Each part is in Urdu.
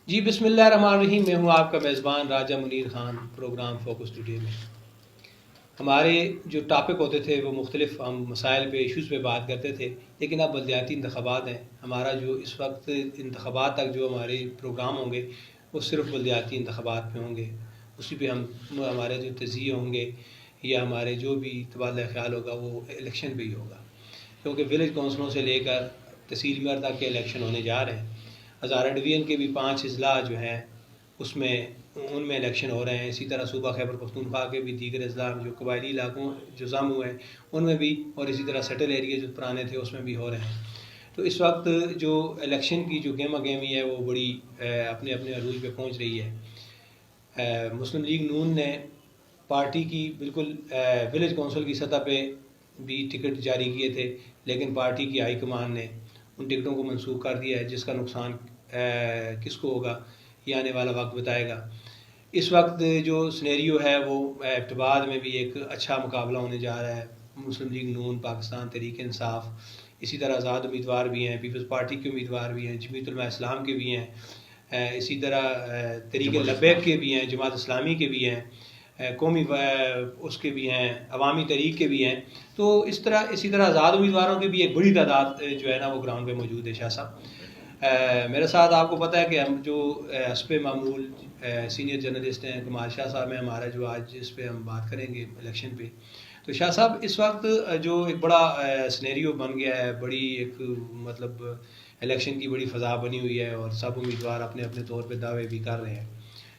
جی بسم اللہ الرحمن الرحیم، میں ہوں آپ کا میزبان Raja Munir Khan, programme focus today میں ہمارے جو ٹاپک ہوتے تھے وہ مختلف، ہم مسائل پہ ایشوز پہ بات کرتے تھے، لیکن اب بلدیاتی انتخابات ہیں. ہمارا جو اس وقت انتخابات تک جو ہمارے پروگرام ہوں گے وہ صرف بلدیاتی انتخابات پہ ہوں گے. اسی پہ ہمارے جو تجزیے ہوں گے یا ہمارے جو بھی تبادلہ خیال ہوگا وہ الیکشن پہ ہی ہوگا، کیونکہ ولیج کونسلوں سے لے کر تحصیل میئر تک کے الیکشن ہونے جا رہے ہیں. ہزارہ ڈویژن کے بھی 5 اضلاع جو ہیں ان میں الیکشن ہو رہے ہیں. اسی طرح صوبہ خیبر پختونخوا کے بھی دیگر اضلاع جو قبائلی علاقوں جو ضم ہوئے ہیں ان میں بھی، اور اسی طرح سیٹل ایریا جو پرانے تھے اس میں بھی ہو رہے ہیں. تو اس وقت جو الیکشن کی جو گہما گہمی ہے وہ بڑی اپنے اپنے عروج پہ پہنچ رہی ہے. مسلم لیگ نون نے پارٹی کی بالکل ولیج کونسل کی سطح پہ بھی ٹکٹ جاری کیے تھے، لیکن پارٹی کی ہائی کمان نے ان ٹکٹوں کو منسوخ کر دیا ہے، جس کا نقصان کس کو ہوگا یہ آنے والا وقت بتائے گا. اس وقت جو سنیریو ہے وہ ایبٹ آباد میں بھی ایک اچھا مقابلہ ہونے جا رہا ہے. مسلم لیگ نون، پاکستان تحریک انصاف، اسی طرح آزاد امیدوار بھی ہیں، پیپلز پارٹی کے امیدوار بھی ہیں، جمعیت علماء اسلام کے بھی ہیں، اسی طرح تحریک لبیک کے بھی ہیں، جماعت اسلامی کے بھی ہیں، قومی اس کے بھی ہیں، عوامی تحریک کے بھی ہیں. تو اسی طرح آزاد امیدواروں کی بھی ایک بڑی تعداد جو ہے نا وہ گراؤنڈ پہ موجود ہے. شاہ صاحب میرے ساتھ آپ کو پتہ ہے کہ ہم جو حسب معمول سینئر جرنلسٹ ہیں کمال شاہ صاحب ہیں ہمارا، جو آج اس پہ ہم بات کریں گے الیکشن پہ. تو شاہ صاحب اس وقت جو ایک بڑا سنیریو بن گیا ہے، بڑی ایک مطلب الیکشن کی بڑی فضا بنی ہوئی ہے، اور سب امیدوار اپنے اپنے طور پہ دعوے بھی کر رہے ہیں.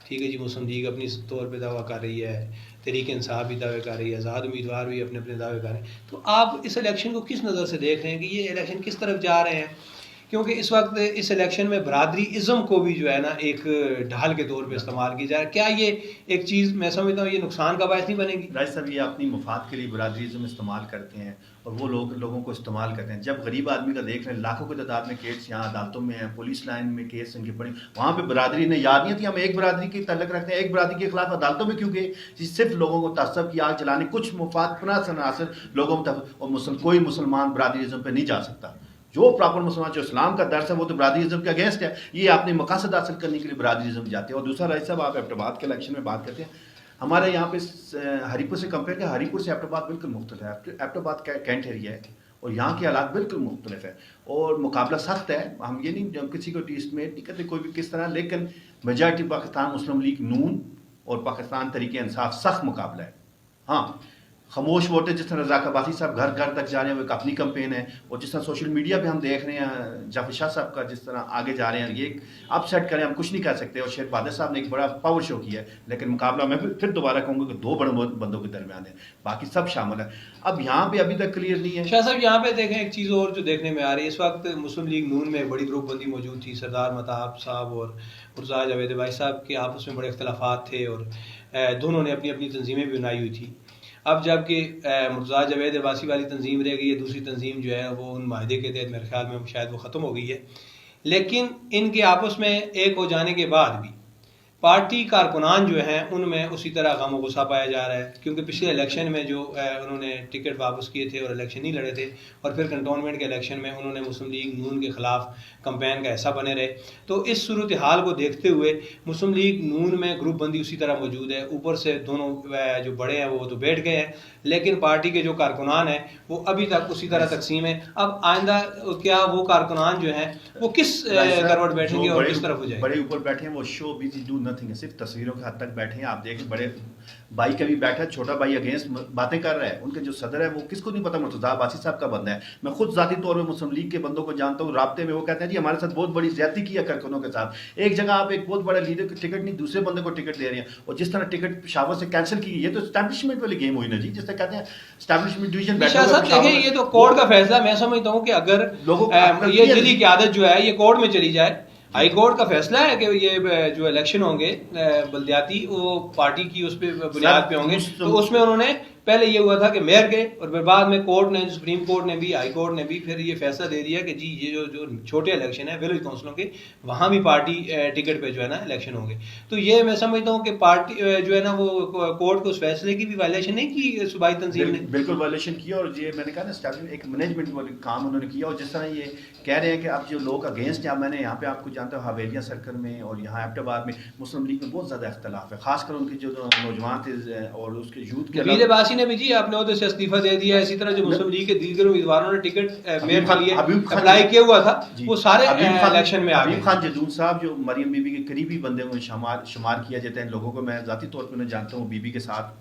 ٹھیک ہے جی، مسلم لیگ اپنی طور پہ دعویٰ کر رہی ہے، تحریک انصاف بھی دعوے کر رہی ہے، آزاد امیدوار بھی اپنے اپنے دعوے کر رہے ہیں. تو آپ اس الیکشن کو کس نظر سے دیکھ رہے ہیں کہ یہ الیکشن کس طرف جا رہے ہیں؟ کیونکہ اس وقت اس الیکشن میں برادری ازم کو بھی جو ہے نا ایک ڈھال کے طور پہ استعمال کی جائے. کیا یہ ایک چیز میں سمجھتا ہوں یہ نقصان کا باعث نہیں بنے گی؟ راج صاحب، یہ اپنی مفاد کے لیے برادری ازم استعمال کرتے ہیں، اور وہ لوگوں کو استعمال کرتے ہیں. جب غریب آدمی کا دیکھ رہے ہیں، لاکھوں کی تعداد میں کیس یہاں عدالتوں میں ہیں، پولیس لائن میں کیس ان کے پڑے، وہاں پہ برادری نے یاد نہیں تھی. ہم ایک برادری کی تعلق رکھتے ہیں، ایک برادری کے خلاف عدالتوں میں کیوں گئے؟ صرف لوگوں کو تعصب کی آگ جلانے، کچھ مفاد پرست عناصر لوگوں میں، اور کوئی مسلمان برادری ازم پہ نہیں جا سکتا. جو پراپر مسلمان، جو اسلام کا درس ہے، وہ تو برادری ازم کے اگینسٹ ہے. یہ اپنے مقاصد حاصل کرنے کے لیے برادری ازم جاتے ہیں. اور دوسرا راج صاحب، آپ ایبٹ آباد کے الیکشن میں بات کرتے ہیں، ہمارے یہاں پہ ہری پور سے کمپیئر کیا، ہری پور سے ایبٹ آباد بالکل مختلف ہے. ایبٹ آباد کینٹ ایریا ہے اور یہاں کے حالات بالکل مختلف ہے، اور مقابلہ سخت ہے. ہم یہ نہیں، ہم کسی کو اسٹیمیٹ نہیں کرتے کوئی بھی کس طرح، لیکن میجارٹی پاکستان مسلم لیگ نون اور پاکستان تحریک انصاف سخت مقابلہ ہے. ہاں، خاموش ووٹ ہے، جس طرح رضا عباسی صاحب گھر گھر تک جا رہے ہیں، وہ ایک اپنی کمپین ہے. اور جس طرح سوشل میڈیا پہ ہم دیکھ رہے ہیں جعفر شاہ صاحب کا جس طرح آگے جا رہے ہیں، یہ اپ سیٹ کریں، ہم کچھ نہیں کہہ سکتے. اور شیخ بہادر صاحب نے ایک بڑا پاور شو کیا ہے، لیکن مقابلہ میں پھر دوبارہ کہوں گا کہ 2 بڑے بندوں کے درمیان ہے، باقی سب شامل ہے. اب یہاں پہ ابھی تک کلیئر نہیں ہے. شاہ صاحب یہاں پہ دیکھیں ایک چیز اور جو دیکھنے میں آ رہی ہے، اس وقت مسلم لیگ نون میں بڑی گروپ بندی موجود تھی. سردار متاب صاحب اور مرزا جاوید بھائی صاحب کے آپس میں بڑے اختلافات تھے، اور دونوں نے اپنی اپنی تنظیمیں بھی بنائی ہوئی تھی. اب جب کہ مرزا جاوید عباسی والی تنظیم رہ گئی ہے، دوسری تنظیم جو ہے وہ ان معاہدے کے تحت میرے خیال میں شاید وہ ختم ہو گئی ہے. لیکن ان کے آپس میں ایک ہو جانے کے بعد بھی پارٹی کارکنان جو ہیں ان میں اسی طرح غم و غصہ پایا جا رہا ہے، کیونکہ پچھلے الیکشن میں جو انہوں نے ٹکٹ واپس کیے تھے اور الیکشن نہیں لڑے تھے، اور پھر کنٹونمنٹ کے الیکشن میں انہوں نے مسلم لیگ نون کے خلاف کمپین کا حصہ بنے رہے. تو اس صورتحال کو دیکھتے ہوئے مسلم لیگ نون میں گروپ بندی اسی طرح موجود ہے. اوپر سے دونوں جو بڑے ہیں وہ تو بیٹھ گئے ہیں، لیکن پارٹی کے جو کارکنان ہیں وہ ابھی تک اسی طرح تقسیم ہے. اب آئندہ کیا وہ کارکنان جو ہیں وہ کس کروٹ بیٹھیں گے اور کس طرف ہو جائے گے؟ بڑے اوپر بیٹھے ہیں، وہ شو بیزی ڈو نتھنگ ہے، صرف تصویروں کے حد تک بیٹھے ہیں. آپ دیکھیں بڑے بھائی کا بھی بیٹھا ہے، چھوٹا بھائی اگینسٹ باتیں کر رہا ہے. ان کے جو صدر ہے وہ کس کو نہیں پتا مرتضیٰ عباسی صاحب کا بندہ ہے. میں خود ذاتی طور پہ مسلم لیگ کے بندوں کو جانتا ہوں، رابطے میں. وہ کہتے ہیں جی ہمارے ساتھ بہت بڑی زیادتی کی ہے کارکنوں کے ساتھ. ایک جگہ آپ ایک بہت بڑے لیڈر کو ٹکٹ نہیں، دوسرے بندے کو ٹکٹ دے رہے ہیں. اور جس طرح ٹکٹ پشاور سے کینسل کی، یہ تو اسٹیبلشمنٹ والی گیم ہوئی نا جی، جس طرح کہتے ہیں اسٹیبلشمنٹ ڈویژن دیکھیں یہ تو کورٹ کا فیصلہ. میں سمجھتا ہوں کہ اگر یہ دلی قیادت جو ہے یہ کورٹ میں چلی جائے، ہائی کورٹ کا فیصلہ ہے کہ یہ جو الیکشن ہوں گے بلدیاتی وہ پارٹی کی اس پہ بنیاد پہ ہوں گے، تو اس میں انہوں نے پہلے یہ ہوا تھا کہ میئر کے اور پھر بعد میں کورٹ نے, سپریم کورٹ نے بھی, ہائی کورٹ نے بھی پھر یہ فیصلہ دے دیا کہ جی یہ جو چھوٹے الیکشن ہیں ولیج کونسلوں کے, وہاں بھی پارٹی ٹکٹ پہ جو ہے نا الیکشن ہوں گے. تو یہ میں سمجھتا ہوں کہ پارٹی جو ہے نا وہ کورٹ کو اس فیصلے کی بھی وائلیشن نہیں کی صوبائی تنظیم نے, بالکل وائلیشن کیا. اور یہ میں نے کہا نا اسٹارٹنگ ایک مینجمنٹ والی کام انہوں نے کیا. اور جس طرح یہ کہہ رہے ہیں کہ اب جو لوگ اگینسٹ ہیں, میں نے یہاں پہ آپ کو جانتا ہوں حویلیاں سرکل میں اور یہاں ایبٹ آباد میں مسلم لیگ میں بہت زیادہ اختلاف ہے, خاص کر ان کے جو نوجوان تھے اور اس کے یوتھ کے. نبیل عباسی نے بھی جی اپنے عہدے سے استعفیٰ دے دیا. اسی طرح جو مسلم لیگ کے دیگر امیدواروں نے ٹکٹ میئر کے لیے اپلائی کیا ہوا تھا وہ سارے الیکشن میں آ گئے. حبیب خان جدون صاحب جو مریم بی بی کے قریبی بندے میں شمار کیا جاتا ہے, لوگوں کو میں ذاتی طور پہ انہیں جانتا ہوں, بی بی کے ساتھ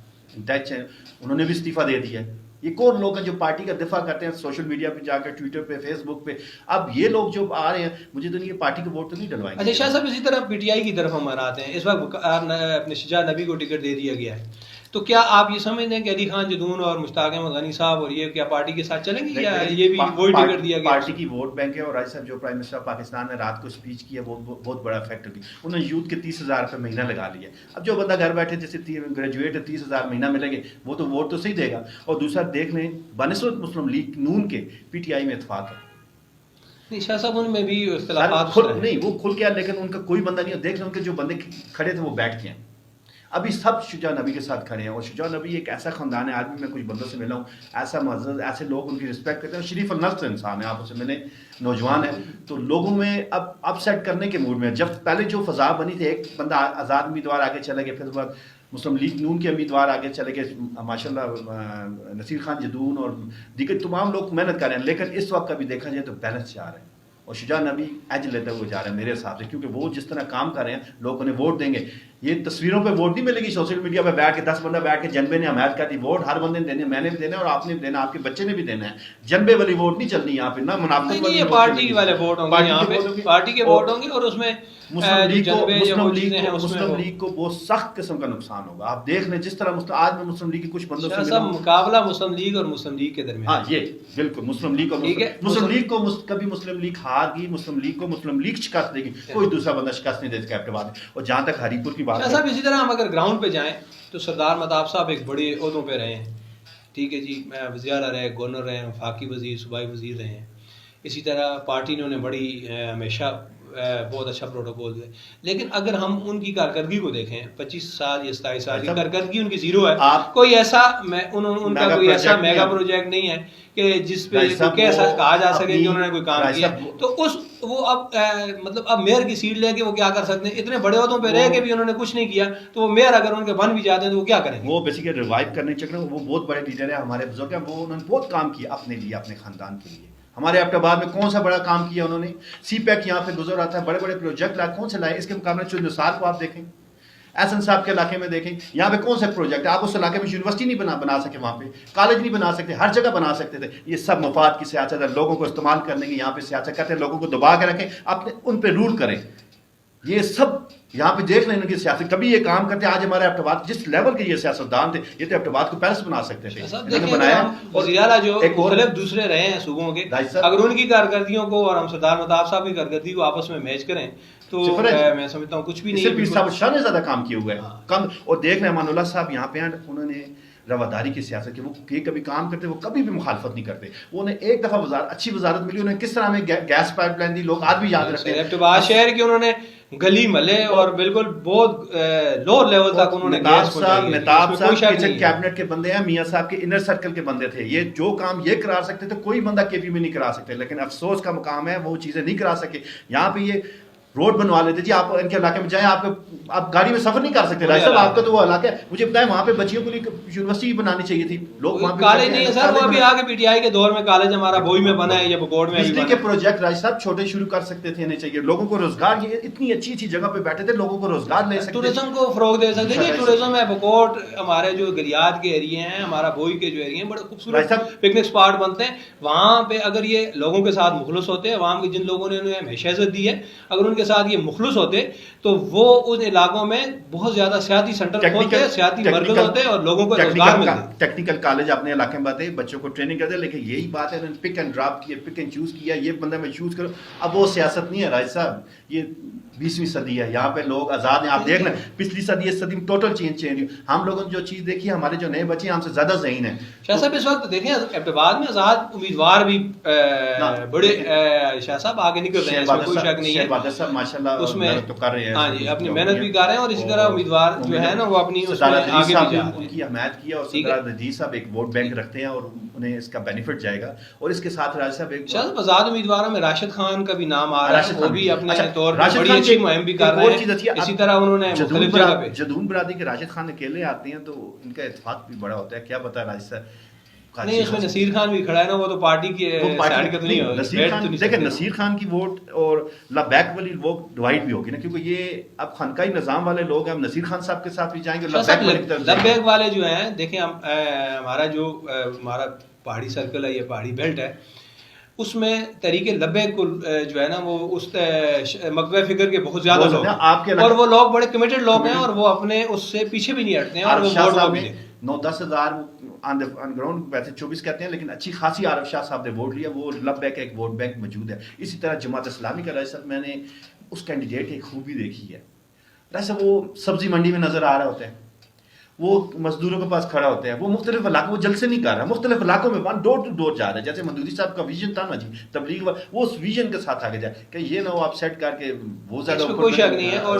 ٹچ ہیں, انہوں نے بھی استعفیٰ دے دیا. یہ کون لوگ ہیں جو پارٹی کا دفاع کرتے ہیں سوشل میڈیا پہ جا کر, ٹویٹر پہ, فیس بک پہ. اب یہ لوگ جو آ رہے ہیں مجھے تو نہیں, یہ پارٹی کو ووٹ تو نہیں ڈلوائیں گے. اچھا شاہ صاحب, اسی طرح پی ٹی آئی کی طرف ہم آتے ہیں. اس وقت اپنے شجاع نبی کو ٹکٹ دے دیا گیا ہے, تو کیا آپ یہ سمجھتے ہیں کہ علی خان جدون اور مشتاق احمد غنی صاحب اور یہ کیا پارٹی کے ساتھ چلیں گے یا یہ بھی وہی ٹکٹ دیا گیا؟ پارٹی کی ووٹ بینک ہے. اور راج صاحب جو پرائم منسٹر آف پاکستان نے رات کو اسپیچ کی ہے وہ بہت بڑا فیکٹر کی. انہوں نے یوتھ کے 30,000 روپے مہینہ لگا لیا. اب جو بندہ گھر بیٹھے جیسے گریجویٹ ہے 30,000 مہینہ ملیں گے وہ تو ووٹ تو صحیح دے گا. اور دوسرا دیکھ لیں بنسبت مسلم لیگ نون کے پی ٹی آئی میں اتفاق ہے. نہیں شاہ صاحب ان میں بھی اختلافات نہیں, وہ کھل کے, لیکن ان کا کوئی بندہ نہیں. دیکھ لیں ان کے جو بندے کھڑے تھے وہ بیٹھ کے ہیں. ابھی سب شجاع نبی کے ساتھ کھڑے ہیں. اور شجاع نبی ایک ایسا خاندان ہے, آدمی میں کچھ بندوں سے ملا ہوں, ایسا معزز, ایسے لوگ ان کی رسپیکٹ کرتے ہیں. شریف النفس انسان ہے, آپ اسے ملیں, نوجوان ہے. تو لوگوں میں اب اپ سیٹ کرنے کے موڈ میں, جب پہلے جو فضا بنی تھی, ایک بندہ آزاد امیدوار آگے چلے گئے, پھر اس بعد مسلم لیگ نون کے امیدوار آگے چلے گئے, ماشاء اللہ نصیر خان جدون اور دیگر تمام لوگ محنت کر رہے ہیں. لیکن اس وقت کبھی دیکھا جائے تو بیلنس جا رہا ہے اور شجاع نبی ایج لیتے ہوئے جا رہے ہیں میرے حساب سے, کیونکہ وہ جس طرح کام کر رہے ہیں لوگ انہیں ووٹ دیں گے. یہ تصویروں پہ ووٹ نہیں ملے گی, سوشل میڈیا پہ بیٹھ کے 10 بندہ بیٹھ کے جنبے نے حمایت کر دی. ووٹ ہر بندے نے دینے, میں نے بھی دینا اور آپ نے بھی دینا, آپ کے بچے نے بھی دینا ہے. جنبے والی ووٹ نہیں چلنی یہاں پہ, نہ منافقت والی. یہ پارٹی والے ووٹ ہوں گے, یہاں پہ پارٹی کے ووٹ ہوں گے اور اس میں مسلم لیگ کو بہت سخت قسم کا نقصان ہوگا. آپ دیکھ لیں جس طرح آج میں مسلم لیگ کے کچھ بندوں سے مقابلہ مسلم لیگ اور مسلم لیگ کے درمیان. ہاں یہ بالکل مسلم لیگ کو کبھی مسلم لیگ ہار گئی, مسلم لیگ کو مسلم لیگ شکست دے گی, کوئی دوسرا بندہ شکست نہیں دے سکا ایبٹ آباد. اور جہاں تک ہری پور کی بات صاحب, اسی طرح ہم اگر گراؤنڈ پہ جائیں تو سردار متاب صاحب ایک بڑے عہدوں پہ رہے ہیں, ٹھیک ہے جی, وزیر اعلیٰ رہے, گورنر رہے, وفاقی وزیر, صوبائی وزیر رہے ہیں. اسی طرح پارٹی نے انہیں بڑی ہمیشہ بہت اچھا پروٹوکول ہے. لیکن اگر ہم ان کی کارکردگی کو دیکھیں, 25 سال یا 27 سال کی کارکردگی ان کی زیرو ہے. کوئی ایسا ان کا کوئی ایسا میگا پروجیکٹ نہیں ہے کہ جس پہ کیسا کہا جا سکے کہ انہوں نے کوئی کام کیا. تو وہ اب مطلب اب میئر کی سیٹ لے کے وہ کیا کر سکتے ہیں؟ اتنے بڑے عہدوں پہ رہ کے بھی انہوں نے کچھ نہیں کیا, تو وہ میئر اگر ان کے بن بھی جاتے ہیں تو وہ کیا کریں گے؟ وہ بیسیکلی ریوائیو کرنے چکر میں, وہ بہت بڑے لیڈر ہیں, ہمارے بزرگ ہیں, وہ انہوں نے بہت کام کیا اپنے لیے, اپنے خاندان کے لیے. ہمارے ایبٹ آباد میں کون سا بڑا کام کیا انہوں نے؟ سی پیک یہاں پہ گزر رہا تھا, بڑے بڑے پروجیکٹ لائے, کون سے لائے؟ اس کے مقابلے چندسار کو آپ دیکھیں, احسن صاحب کے علاقے میں دیکھیں, یہاں پہ کون سے پروجیکٹ, آپ اس علاقے میں یونیورسٹی نہیں بنا سکے, وہاں پہ کالج نہیں بنا سکتے, ہر جگہ بنا سکتے تھے. یہ سب مفاد کی سیاست ہے, لوگوں کو استعمال کرنے کی یہاں پہ سیاست کرتے ہیں, لوگوں کو دبا کے رکھیں, اپنے ان پہ رول کریں. یہ سب یہاں پہ دیکھ لیں ان کی سیاست, کبھی یہ کام کرتے. آج ہمارے ایبٹ آباد جس لیول کے یہ سیاستدان تھے, یہ تو ایبٹ آباد کو پیلس بنا سکتے تھے, انہوں نے بنایا. وزیر اعلیٰ جو مختلف دوسرے رہے ہیں صوبوں کے, اگر ان کی کارکردگیوں کو اور ہم سردار متاب صاحب کی کارکردگی کو آپس میں میچ کریں تو میں سمجھتا ہوں کچھ بھی نہیں. شاہ نے زیادہ کام کیے ہوئے کم. اور دیکھ لیں امان اللہ صاحب یہاں پہ ہیں, انہوں نے رواداری کی سیاست کی, وہ کبھی کام کرتے, وہ کبھی بھی مخالفت نہیں کرتے. وہ انہیں ایک دفعہ اچھی وزارت ملی, انہیں کس طرح ہمیں گیس پائپ لائن دی, لوگ آج بھی یاد رکھتے ہیں. ایبٹ آباد شہر کے انہوں نے گلی ملے اور بالکل بہت لو لیول تک انہوں نے گیس پہنچائی. مہتاب صاحب کیبنٹ کے بندے ہیں, میاں صاحب کے انر سرکل کے بندے تھے. یہ جو کام یہ کرا سکتے تھے کوئی بندہ کے پی میں نہیں کرا سکتے, لیکن افسوس کا مقام ہے وہ چیزیں نہیں کرا سکے. یہاں پہ یہ روڈ بنوا لیتے جی, آپ ان کے علاقے میں جائیں, آپ گاڑی میں سفر نہیں کر سکتے. راج صاحب آپ کا تو وہ علاقہ ہے, مجھے بتائیں وہاں پہ بچیوں کے لیے یونیورسٹی بنانی چاہیے تھی. لوگ وہاں پہ کالج نہیں ہے سر, وہ ابھی آگے پی ٹی آئی کے دور میں کالج ہمارا بوئی میں بنا ہے یا بکوڑ میں. بجلی کے پروجیکٹ راج صاحب چھوٹے شروع کر سکتے تھے, نہیں چاہیے لوگوں کو روزگار. یہ اتنی اچھی اچھی جگہ پہ بیٹھے تھے, لوگوں کو روزگار لے سکتے, ٹورزم کو فروغ دے سکتے ہیں. ٹورزم ہے بکوڑ, ہمارے جو گلیات کے ایریے ہیں, ہمارا بوئی کے جو ایریے ہیں, بڑے خوبصورت پکنک اسپاٹ بنتے ہیں. وہاں پہ اگر یہ لوگوں کے ساتھ مخلص ہوتے ہیں, عوام کے جن لوگوں نے انہیں ہمیشہ عزت دی ہے, اگر ان کے کے ساتھ یہ مخلص ہوتے تو وہ ان علاقوں میں بہت زیادہ سیاحتی سینٹر کھولتے، سیاحتی مرکز ہوتے اور لوگوں کو روزگار ملتے. ٹیکنیکل کالج اپنے علاقے میں باتیں بچوں کو ٹریننگ کرتے، لیکن یہی بات ہے انہوں نے پک اینڈ ڈراپ کیا، پک اینڈ چوز کیا، یہ بندہ میں چوز کروں. اب وہ سیاست نہیں ہے راج صاحب، یہ 20ویں صدی ہے، یہاں پہ لوگ آزاد ہیں. آپ دیکھ لیں پچھلی صدی اس صدی میں ٹوٹل چینج ہوئی. ہم لوگوں نے جو چیز دیکھی ہے، ہمارے جو نئے بچے ہیں ہم سے زیادہ ذہین ہیں. شاہ صاحب اس وقت دیکھیں ایبٹباد میں آزاد امیدوار بھی بڑے شاہ صاحب آگے نکل رہے ہیں، اس میں کوئی شک نہیں ہے. بہادر صاحب ماشاءاللہ اس میں تو کر رہے ہیں، ہاں جی اپنی محنت بھی کر رہے ہیں، اور اسی طرح امیدوار جو ہے نا وہ اپنی اس میں آگے بھی جا رہے ہیں. ان کی حمایت کیا، اور سردار عزیز صاحب ایک ووٹ بینک رکھتے ہیں اور انہیں اس کا بینیفٹ جائے گا. اور اس کے ساتھ راج صاحب ایک شاہ صاحب آزاد امیدواروں میں راشد خان کا بھی نام آ رہا ہے، وہ بھی اپنے طور پر بڑی اچھی مہم بھی کر رہے ہیں. اسی طرح انہوں نے مختلف جگہ پہ جدون برادری کے راشد خان اکیلے آتے ہیں تو ان کا اتفاق بھی بڑا ہوتا ہے. کیا پتا راج صاحب نہیں، اس میں نصیر خان بھی کھڑا ہے نا، وہ تو پارٹی کے سائیڈ کا تو نہیں ہوگا. لیکن نصیر خان کی ووٹ اور لبیک والی ووٹ ڈیوائڈ بھی ہوگی نا، کیونکہ یہ اب خانقاہی نظام والے لوگ ہیں. ہم نصیر خان صاحب کے ساتھ بھی جائیں گے. لبیک والے جو ہیں دیکھیں، ہمارا پہاڑی سرکل ہے، یہ پہاڑی بیلٹ ہے، اس میں تحریک لبیک کو جو ہے نا وہ اس مکتبہ فکر کے بہت زیادہ لوگ ہیں، اور وہ لوگ بڑے کمیٹڈ لوگ ہیں، اور وہ اپنے اس سے پیچھے بھی نہیں ہٹتے ہیں. اور وہ ووٹ بھی 9-10 ہزار آن گراؤنڈ ویسے 24 کہتے ہیں، لیکن اچھی خاصی عارف شاہ صاحب نے ووٹ لیا. وہ لبیک ایک ووٹ بینک موجود ہے. اسی طرح جماعت اسلامی کا راج صاحب میں نے اس کینڈیڈیٹ کی خوبی دیکھی ہے. راج صاحب وہ سبزی منڈی میں نظر آ رہا ہوتا ہے، وہ مزدوروں کے پاس کھڑا ہوتا ہے، وہ مختلف علاقوں، وہ جلسے نہیں کر رہا، مختلف علاقوں میں ڈور ٹو ڈور جا رہا ہے. جیسے مودودی صاحب کا ویژن تھا نا جی تبلیغ، وہ اس ویژن کے ساتھ آگے جائے کہ یہ نہ وہ آپ سیٹ کر کے وہ زیادہ کوئی شک نہیں ہے. اور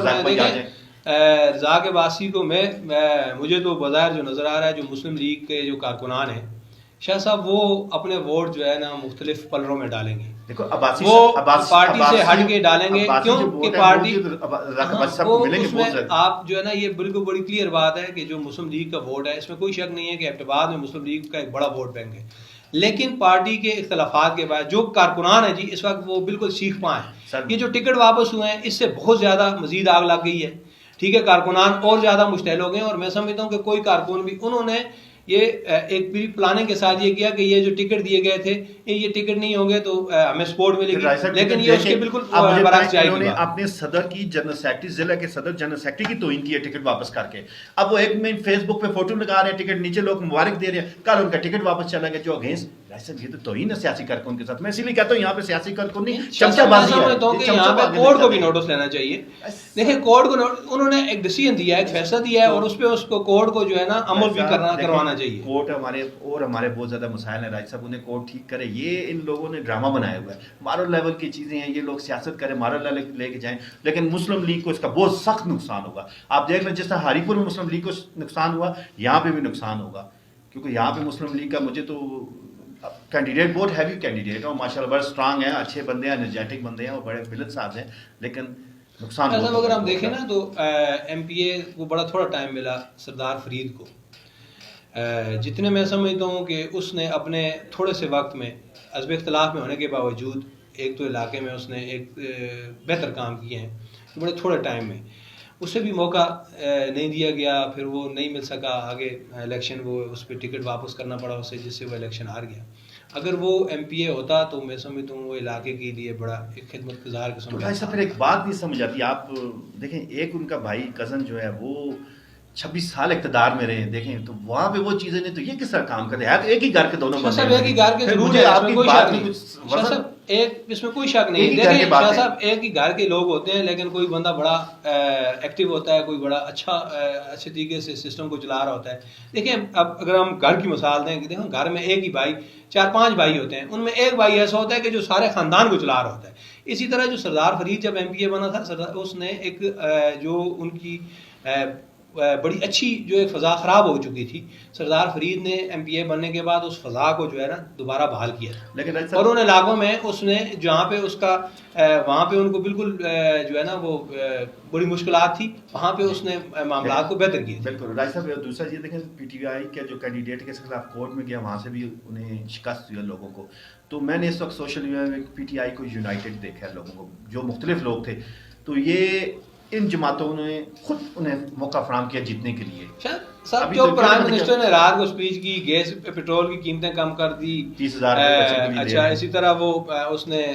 رضا کے باسی کو مجھے تو بظاہر جو نظر آ رہا ہے، جو مسلم لیگ کے جو کارکنان ہیں شاہ صاحب، وہ اپنے ووٹ جو ہے نا مختلف پلروں میں ڈالیں گے. وہ پارٹی سے ہٹ کے ڈالیں گے، کیوں کہ پارٹی اس میں آپ جو ہے نا، یہ بالکل بڑی کلیئر بات ہے کہ جو مسلم لیگ کا ووٹ ہے، اس میں کوئی شک نہیں ہے کہ ایبٹباد میں مسلم لیگ کا ایک بڑا ووٹ بینک ہے. لیکن پارٹی کے اختلافات کے بعد جو کارکنان ہیں جی اس وقت وہ بالکل سیکھ پائیں. یہ جو ٹکٹ واپس ہوئے ہیں اس سے بہت زیادہ مزید آگ لگ گئی ہے. ٹھیک ہے، کارکنان اور زیادہ مشتعل ہو گئے ہیں، اور میں سمجھتا ہوں کہ کوئی کارکن بھی انہوں نے یہ ایک پری پلاننگ کے ساتھ یہ کیا کہ یہ جو ٹکٹ دیے گئے تھے، یہ ٹکٹ نہیں ہوں گے تو ہمیں سپورٹ ملے گی، لیکن یہ اس کے بالکل برعکس جائے گی. انہوں نے اپنے صدر کی، جنرل سیکرٹری، ضلع کے صدر جنرل سیکرٹری کی توہین کی ہے ٹکٹ واپس کر کے. اب وہ ایک میں فیس بک پہ فوٹو لگا رہے ہیں ٹکٹ، نیچے لوگ مبارک دے رہے ہیں، کل ان کا ٹکٹ واپس چلا گیا جو اگینسٹ. یہ تو توہین ہے سیاسی کارکن کے ساتھ. میں اسی لیے کہتا ہوں یہاں پہ سیاسی کارکن نہیں، چمچہ بازی ہے. یہاں پہ کورٹ کو بھی نوٹس لینا چاہیے. دیکھیں کورٹ کو انہوں نے ایک ڈیسیژن دیا ہے، ایک فیصلہ دیا ہے، اور اس پہ اس کو کورٹ کو جو ہے نا عمل بھی کروانا چاہیے. کورٹ ہمارے بہت زیادہ مسائل ہیں راج صاحب، انہیں کورٹ ٹھیک کرے. یہ ان لوگوں نے ڈرامہ بنایا ہوا ہے، مارل لیول کی چیزیں ہیں. یہ لوگ سیاست کریں، مارل لیول لے کے جائیں، لیکن مسلم لیگ کو اس کا بہت سخت نقصان ہوگا. آپ دیکھ لیں جس طرح ہری پور میں مسلم لیگ کو نقصان ہوا، یہاں پہ بھی نقصان ہوگا. کیونکہ یہاں پہ مسلم لیگ کا مجھے تو کینڈیڈیٹ بہت ہیوی کینڈیڈیٹ ہیں، ماشاء اللہ بڑے اسٹرانگ ہیں، اچھے بندے ہیں، انرجیٹک بندے ہیں، اور بڑے ملت ساز ہیں، لیکن نقصان اگر ہم دیکھیں نا تو ایم پی اے کو بڑا تھوڑا ٹائم ملا سردار فرید کو. جتنے میں سمجھتا ہوں کہ اس نے اپنے تھوڑے سے وقت میں عزب اختلاف میں ہونے کے باوجود ایک تو علاقے میں اس نے ایک بہتر کام کیے ہیں بڑے تھوڑے ٹائم میں. اسے بھی موقع نہیں دیا گیا، پھر وہ نہیں مل سکا آگے الیکشن، وہ اس پہ ٹکٹ واپس کرنا پڑا اسے، جس سے وہ الیکشن ہار گیا. اگر وہ ایم پی اے ہوتا تو میں سمجھتا ہوں وہ علاقے کے لیے بڑا ایک خدمت گزار قسم کا. ایسا پھر ایک بات نہیں سمجھ آتی. آپ دیکھیں ایک ان کا بھائی کزن جو ہے وہ 26 سال اقتدار میں رہے ہیں، دیکھیں تو وہاں پہ وہ چیزیں نہیں، تو یہ کس طرح کام کرتے ہیں؟ ایک ہی گھر کے دونوں بندے ہیں. ایک ہی گھر کے ضرور ہے، اس میں کوئی شک نہیں. اس میں کوئی شک نہیں. دیکھیں شاہ صاحب ایک ہی گھر کے لوگ ہوتے ہیں، لیکن کوئی بندہ بڑا ایکٹیو ہوتا ہے، کوئی بڑا اچھے طریقے سے سسٹم کو چلا رہا ہوتا ہے. دیکھیں اب اگر ہم گھر کی مثال دیں کہ دیکھیں گھر میں ایک ہی بھائی، 4-5 بھائی ہوتے ہیں، ان میں ایک بھائی ایسا ہوتا ہے کہ جو سارے خاندان کو چلا رہا ہوتا ہے. اسی طرح جو سردار فرید جب ایم پی اے بنا تھا، اس نے ایک جو ان کی بڑی اچھی جو ایک فضا خراب ہو چکی تھی، سردار فرید نے ایم پی اے بننے کے بعد اس فضا کو جو ہے نا دوبارہ بحال کیا تھا. لیکن اور ان علاقوں میں اس نے جہاں پہ اس کا وہاں پہ ان کو بالکل جو ہے نا وہ بڑی مشکلات تھی، وہاں پہ اس نے معاملات کو بہتر کیا. بالکل راج صاحب. دوسرا چیز دیکھیں پی ٹی آئی کا جو کینڈیڈیٹ کے خلاف کورٹ میں گیا، وہاں سے بھی انہیں شکست ہوئی لوگوں کو. تو میں نے اس وقت سوشل میڈیا میں پی ٹی آئی کو یونائٹڈ دیکھا ہے لوگوں کو، جو مختلف لوگ تھے. تو یہ ان جماعتوں نے خود انہیں موقع فراہم کیا جیتنے کے لیے. صاحب جو پرائم منسٹر نے رات کو اسپیچ کی، گیس پیٹرول کی قیمتیں کم کر دی، 30,000. اچھا اسی طرح وہ اس نے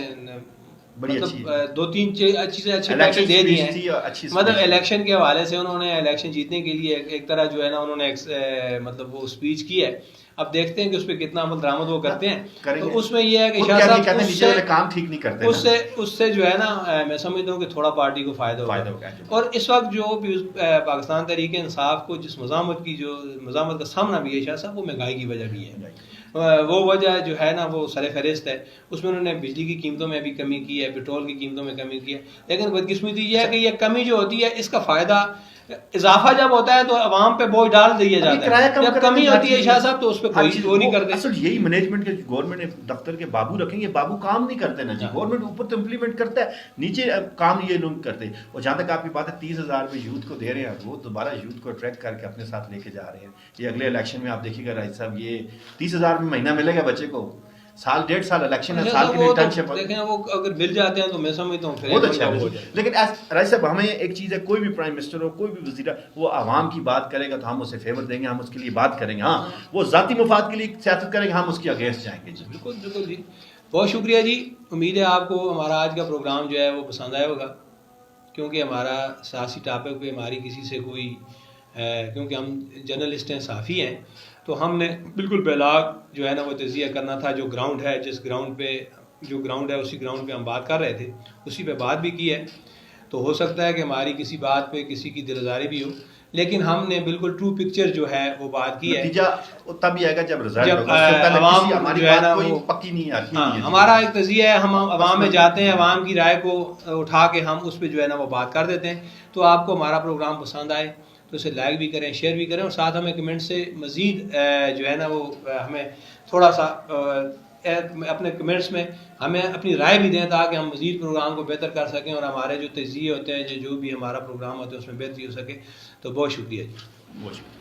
بڑی اچھی مطلب 2-3 اچھی سے اچھے الیکشن ٹیکٹک دے دیے اسپیچ تھی اور اچھی ہیں. مطلب اسپیچ تھی. الیکشن کے حوالے سے انہوں نے الیکشن جیتنے کے لیے ایک طرح جو ہے نا انہوں نے مطلب وہ اسپیچ کی ہے. اب دیکھتے ہیں کہ اس پہ کتنا عمل درآمد وہ کرتے ہیں. تو اس میں یہ ہے کہ شاہ صاحب کام ٹھیک نہیں کرتے, اس سے جو ہے نا میں سمجھتا ہوں کہ تھوڑا پارٹی کو فائدہ ہوگا. اور اس وقت جو پاکستان تحریک انصاف کو جس مزاحمت کا سامنا بھی ہے شاہ صاحب, وہ مہنگائی کی وجہ بھی ہے. وہ وجہ جو ہے نا وہ سر فہرست ہے. اس میں انہوں نے بجلی کی قیمتوں میں بھی کمی کی ہے, پیٹرول کی قیمتوں میں کمی کی ہے. لیکن بدقسمتی یہ ہے کہ یہ کمی جو ہوتی ہے اس کا فائدہ اضافہ جب ہوتا ہے تو عوام پہ بوجھ ڈال دیا جاتا ہے. جب کمی ہوتی ہے شاہ صاحب تو اس پہ کوئی وہ نہیں کرتے. اصل یہی مینجمنٹ کے گورنمنٹ نے دفتر کے بابو رکھیں, یہ بابو کام نہیں کرتے نا جی. گورنمنٹ اوپر تو امپلیمنٹ کرتا ہے, نیچے کام یہ لوگ کرتے. اور جہاں تک آپ کی بات ہے 30,000 روپے یوتھ کو دے رہے ہیں, وہ دوبارہ یوتھ کو اٹریکٹ کر کے اپنے ساتھ لے کے جا رہے ہیں. یہ اگلے الیکشن میں آپ دیکھیے گا راج صاحب, یہ 30,000 روپے مہینہ ملے گا بچے کو, سال 1.5 سال الیکشن ہے, سال کی انٹرنشپ دیکھیں وہ اگر مل جاتے ہیں تو میں سمجھتا ہوں بہت اچھا ہے. لیکن راج صاحب ہمیں ایک چیز ہے, کوئی بھی پرائم منسٹر ہو, کوئی بھی وزیر, وہ عوام کی بات کرے گا تو ہم اسے فیور دیں گے, ہم اس کے لیے بات کریں گے. ہاں وہ ذاتی مفاد کے لیے سیاست کریں گے, ہم اس کے اگینسٹ جائیں گے. جی بالکل بالکل جی, بہت شکریہ جی. امید ہے آپ کو ہمارا آج کا پروگرام جو ہے وہ پسند آیا ہوگا, کیونکہ ہمارا سیاسی ٹاپک پہ ہماری کسی سے کوئی کیونکہ ہم جرنلسٹ ہیں, صحافی ہیں, تو ہم نے بالکل بلاگ جو ہے نا وہ تجزیہ کرنا تھا. جو گراؤنڈ ہے, جس گراؤنڈ پہ جو گراؤنڈ ہے اسی گراؤنڈ پہ ہم بات کر رہے تھے, اسی پہ بات بھی کی ہے. تو ہو سکتا ہے کہ ہماری کسی بات پہ کسی کی دل آزاری بھی ہو, لیکن ہم نے بالکل ٹرو پکچر جو ہے وہ بات کی ہے. نتیجہ تب ہی آئے گا جب رزلٹ عوام ہماری بات کوئی پکی نہیں آتی. ہمارا ایک تجزیہ ہے, ہم عوام میں جاتے ہیں, عوام کی رائے کو اٹھا کے ہم اس پہ جو ہے نا وہ بات کر دیتے ہیں. تو آپ کو ہمارا پروگرام پسند آئے تو اسے لائک بھی کریں, شیئر بھی کریں, اور ساتھ ہمیں کمنٹ سے مزید جو ہے نا وہ ہمیں تھوڑا سا اپنے کمنٹس میں ہمیں اپنی رائے بھی دیں, تاکہ ہم مزید پروگرام کو بہتر کر سکیں اور ہمارے جو تجزیے ہوتے ہیں, جو بھی ہمارا پروگرام ہوتا ہے اس میں بہتری ہو سکے. تو بہت شکریہ جی. بہت شکریہ.